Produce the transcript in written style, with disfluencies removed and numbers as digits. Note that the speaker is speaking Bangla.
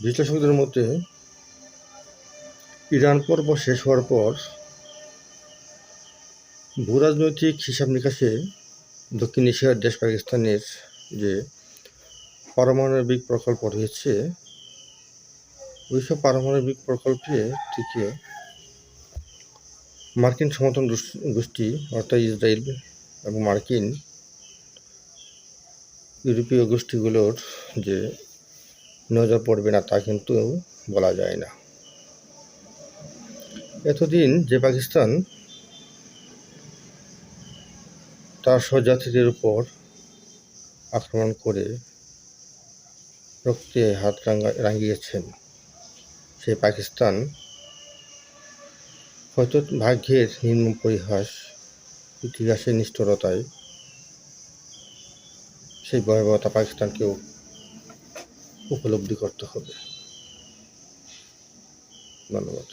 বিশ্লেষকদের মতে ইরান পর্ব শেষ হওয়ার পর ভূরাজনৈতিক হিসাব নিকাশে দক্ষিণ এশিয়ার দেশ পাকিস্তানের যে পারমাণবিক প্রকল্প রয়েছে, ওইসব পারমাণবিক প্রকল্পে থেকে মার্কিন সমর্থন গোষ্ঠী অর্থাৎ ইসরায়েল এবং মার্কিন ইউরোপীয় গোষ্ঠীগুলোর যে নজর পড়বে না তা কিন্তু বলা যায় না। এতদিন যে পাকিস্তান তার স্বজাতিদের উপর আক্রমণ করে রক্তে হাত রাঙিয়েছেন, সেই পাকিস্তান হয়তো ভাগ্যের নির্মম পরিহাস, ইতিহাসের নিষ্ঠুরতায় সেই ভয়াবহতা পাকিস্তানকেও উপলব্ধি করতে হবে। ধন্যবাদ।